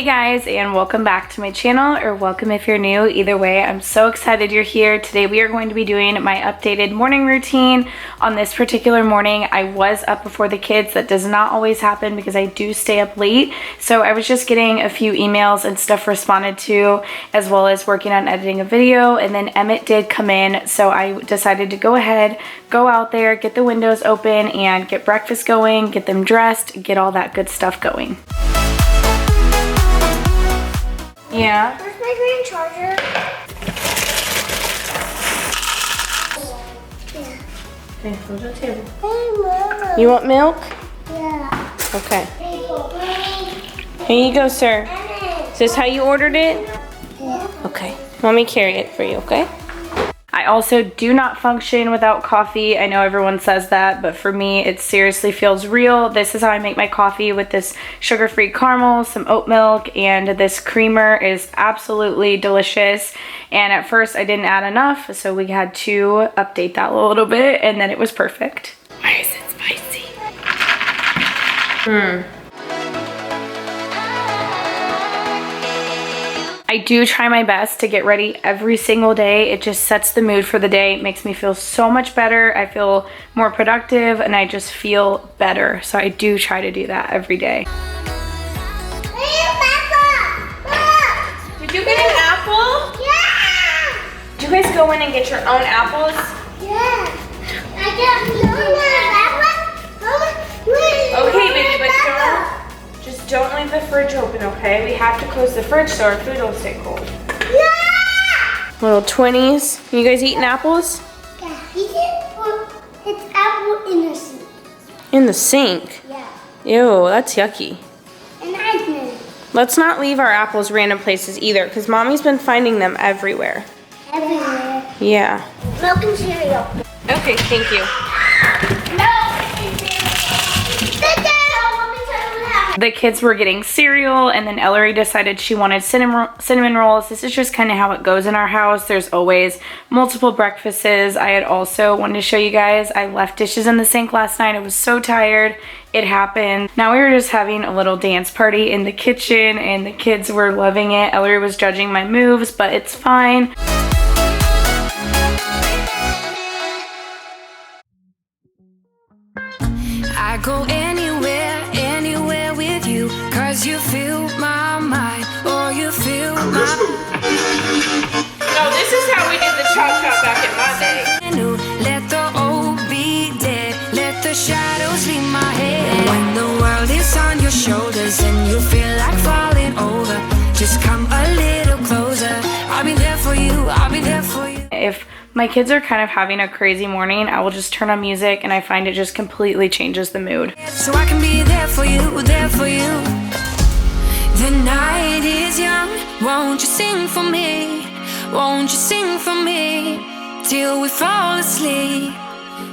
Hey guys, and welcome back to my channel, or welcome if you're new. Either way, I'm so excited you're here. Today we are going to be doing my updated morning routine. On this particular morning, I was up before the kids. That does not always happen because I do stay up late. So I was just getting a few emails and stuff responded to, as well as working on editing a video, and then Emmett did come in, so I decided to go ahead, go out there, get the windows open, and get breakfast going, get them dressed, get all that good stuff going. Yeah. Where's my green charger? Yeah. Okay, go to the table. Hey, Mom. You want milk? Yeah. Okay. Here you go, sir. Is this how you ordered it? Yeah. Okay. Let me carry it for you, okay? I also do not function without coffee. I know everyone says that, but for me, it seriously feels real. This is how I make my coffee, with this sugar-free caramel, some oat milk, and this creamer is absolutely delicious. And at first, I didn't add enough, so we had to update that a little bit, and then it was perfect. Why is it spicy? I do try my best to get ready every single day. It just sets the mood for the day. It makes me feel so much better. I feel more productive and I just feel better. So I do try to do that every day. Hey, Papa! Did you get an apple? Yeah! Did you guys go in and get your own apples? Yeah. I got Okay, baby, but don't leave the fridge open, okay? We have to close the fridge so our food will stay cold. Yeah! Little twinnies. You guys eating apples? Yeah, he can put his apple in the sink. In the sink? Yeah. Ew, that's yucky. And I did. Let's not leave our apples random places either, because Mommy's been finding them everywhere. Everywhere. Yeah. Milk and cereal. Okay, thank you. The kids were getting cereal, and then Ellery decided she wanted cinnamon rolls. This is just kind of how it goes in our house. There's always multiple breakfasts. I had also wanted to show you guys, I left dishes in the sink last night. I was so tired. It happened. Now we were just having a little dance party in the kitchen, and the kids were loving it. Ellery was judging my moves, but it's fine. I go anywhere with you, 'cause you fill my mind, or you fill my... No, this is how we did the chop chop back in my day. Let the old be dead, let the shadows leave my head. When the world is on your shoulders and you feel like falling over, just come a little closer. I'll be there for you, I'll be there for you. If my kids are kind of having a crazy morning, I will just turn on music, and I find it just completely changes the mood. So I can be there for you, there for you. The night is young, won't you sing for me? Won't you sing for me till we fall asleep?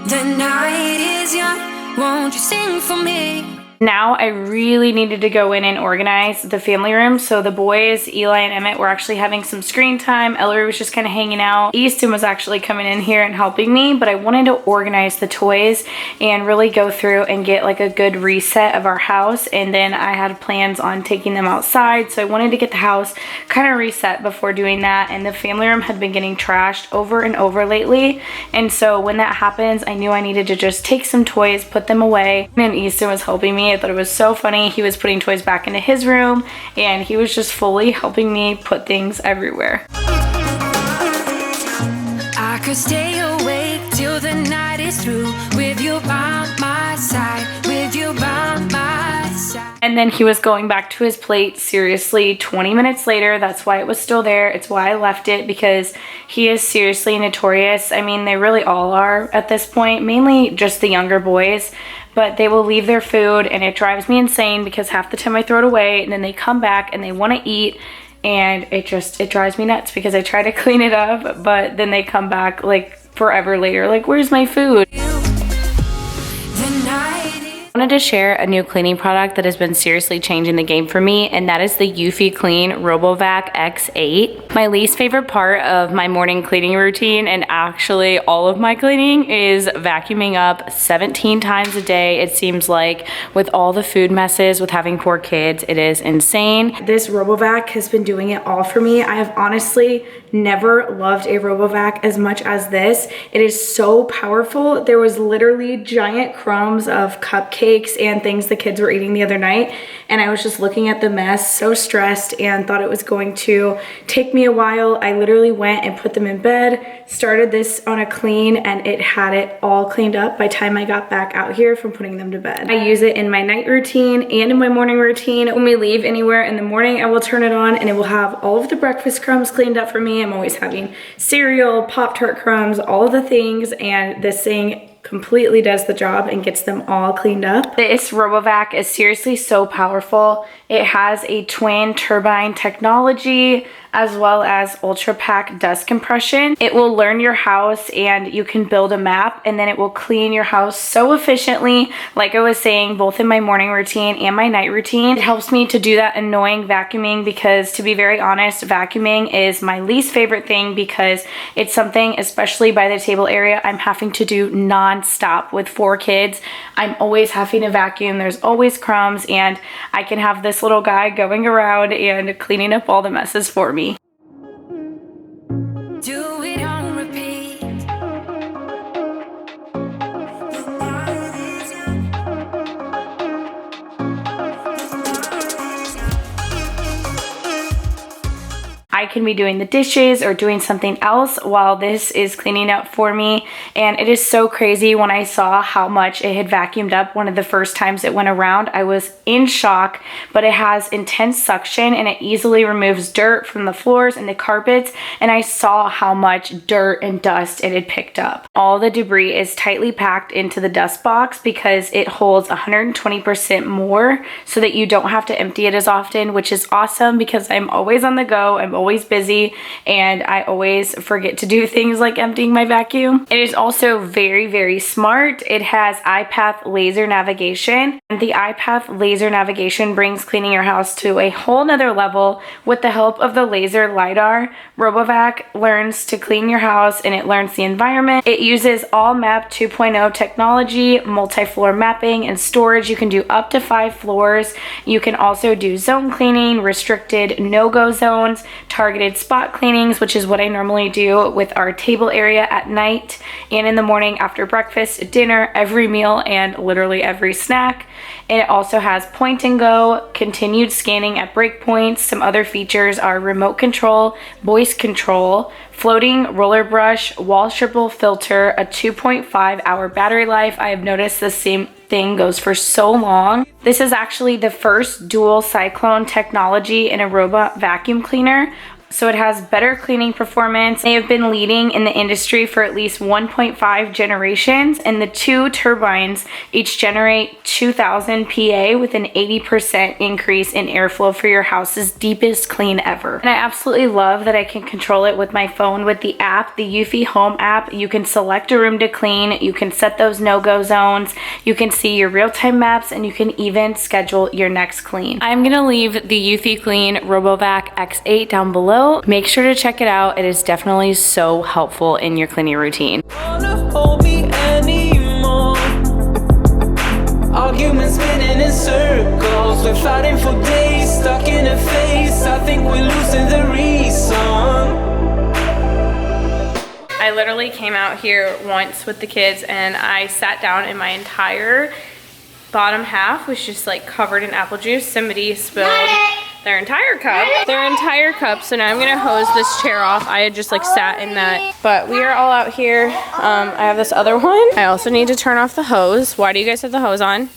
The night is young, won't you sing for me? Now I really needed to go in and organize the family room. So the boys, Eli and Emmett, were actually having some screen time. Ellery was just kind of hanging out. Easton was actually coming in here and helping me, but I wanted to organize the toys and really go through and get like a good reset of our house. And then I had plans on taking them outside. So I wanted to get the house kind of reset before doing that. And the family room had been getting trashed over and over lately. And so when that happens, I knew I needed to just take some toys, put them away. And Easton was helping me. I thought it was so funny. He was putting toys back into his room, and he was just fully helping me put things everywhere. I could stay awake till the night is through, with you by my side, with you by my side. And then he was going back to his plate, seriously, 20 minutes later. That's why it was still there. It's why I left it, because he is seriously notorious. I mean, they really all are at this point, mainly just the younger boys. But they will leave their food, and it drives me insane because half the time I throw it away, and then they come back and they want to eat, and it drives me nuts because I try to clean it up, but then they come back like forever later, like, where's my food? I wanted to share a new cleaning product that has been seriously changing the game for me, and that is the Eufy Clean RoboVac X8. My least favorite part of my morning cleaning routine, and actually all of my cleaning, is vacuuming up 17 times a day. It seems like with all the food messes, with having 4 kids, it is insane. This RoboVac has been doing it all for me. I have honestly never loved a RoboVac as much as this. It is so powerful. There was literally giant crumbs of cupcakes and things the kids were eating the other night, and I was just looking at the mess, so stressed, and thought it was going to take me a while. I literally went and put them in bed, started this on a clean, and it had it all cleaned up by the time I got back out here from putting them to bed. I use it in my night routine and in my morning routine. When we leave anywhere in the morning, I will turn it on and it will have all of the breakfast crumbs cleaned up for me. I'm always having cereal, Pop-Tart crumbs, all of the things, and this thing completely does the job and gets them all cleaned up. This RoboVac is seriously so powerful. It has a twin turbine technology as well as ultra pack dust compression. It will learn your house and you can build a map, and then it will clean your house so efficiently. Like I was saying, both in my morning routine and my night routine, it helps me to do that annoying vacuuming, because to be very honest, vacuuming is my least favorite thing, because it's something, especially by the table area, I'm having to do non-stop with 4 kids. I'm always having to vacuum. There's always crumbs, and I can have this little guy going around and cleaning up all the messes for me. Do it on repeat. I can be doing the dishes or doing something else while this is cleaning up for me, and it is so crazy. When I saw how much it had vacuumed up one of the first times it went around, I was in shock. But it has intense suction and it easily removes dirt from the floors and the carpets, and I saw how much dirt and dust it had picked up. All the debris is tightly packed into the dust box because it holds 120% more, so that you don't have to empty it as often, which is awesome because I'm always on the go. I'm always busy and I always forget to do things like emptying my vacuum. It is also very, very smart. It has iPath laser navigation, and the iPath laser navigation brings cleaning your house to a whole nother level. With the help of the laser LiDAR, RoboVac learns to clean your house and it learns the environment. It uses all map 2.0 technology, multi-floor mapping and storage. You can do up to 5 floors. You can also do zone cleaning, restricted no-go zones, targeted spot cleanings, which is what I normally do with our table area at night and in the morning after breakfast, dinner, every meal, and literally every snack. And it also has point and go, continued scanning at breakpoints. Some other features are remote control, voice control, floating roller brush, washable filter, a 2.5 hour battery life. I have noticed the same thing goes for so long. This is actually the first dual cyclone technology in a robot vacuum cleaner. So it has better cleaning performance. They have been leading in the industry for at least 1.5 generations, and the 2 turbines each generate 2,000 PA with an 80% increase in airflow for your house's deepest clean ever. And I absolutely love that I can control it with my phone with the app, the Eufy Home app. You can select a room to clean, you can set those no-go zones, you can see your real-time maps, and you can even schedule your next clean. I'm gonna leave the Eufy Clean RoboVac X8 down below. Make sure to check it out. It is definitely so helpful in your cleaning routine. Arguments spinning in circles, we're fighting for days, stuck in a phase. I think we're losing the reason. I literally came out here once with the kids and I sat down and my entire bottom half was just like covered in apple juice. Somebody spilled their entire cup. So now I'm gonna hose this chair off. I had just like sat in that, but we are all out here. I have this other one. I also need to turn off the hose. Why do you guys have the hose on?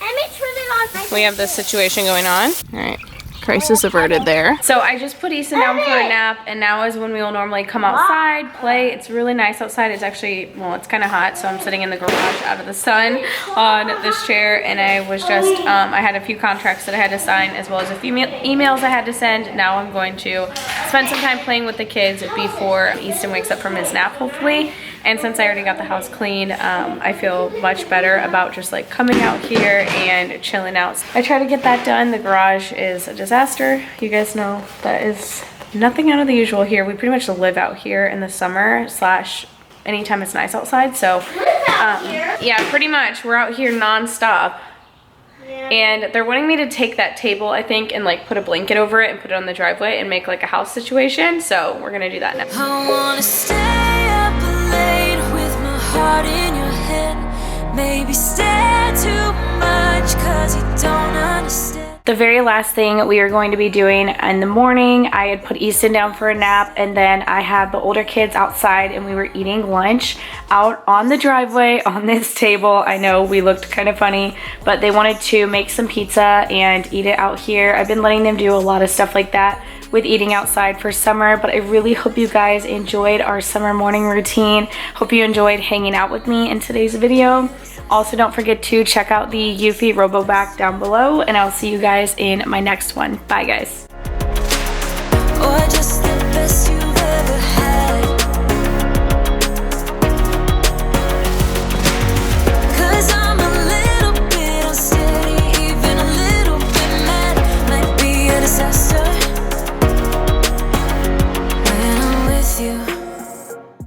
We have this situation going on. All right. Crisis averted there. So I just put Easton down for a nap, and now is when we will normally come outside, play. It's really nice outside. It's actually, well, it's kind of hot, so I'm sitting in the garage out of the sun on this chair, and I was just, I had a few contracts that I had to sign, as well as a few emails I had to send. Now I'm going to spend some time playing with the kids before Easton wakes up from his nap, hopefully. And since I already got the house clean, I feel much better about just like coming out here and chilling out. I try to get that done. The garage is a disaster. You guys know that is nothing out of the usual here. We pretty much live out here in the summer slash anytime it's nice outside. So yeah, pretty much we're out here non-stop. And they're wanting me to take that table, I think, and like put a blanket over it and put it on the driveway and make like a house situation. So we're gonna do that now. I wanna stay up late with my heart in your head. Maybe stay too much cause you don't understand. The very last thing we are going to be doing in the morning, I had put Easton down for a nap, and then I had the older kids outside and we were eating lunch out on the driveway on this table. I know we looked kind of funny, but they wanted to make some pizza and eat it out here. I've been letting them do a lot of stuff like that with eating outside for summer, but I really hope you guys enjoyed our summer morning routine. Hope you enjoyed hanging out with me in today's video. Also, don't forget to check out the Eufy Robo Back down below, and I'll see you guys in my next one. Bye, guys.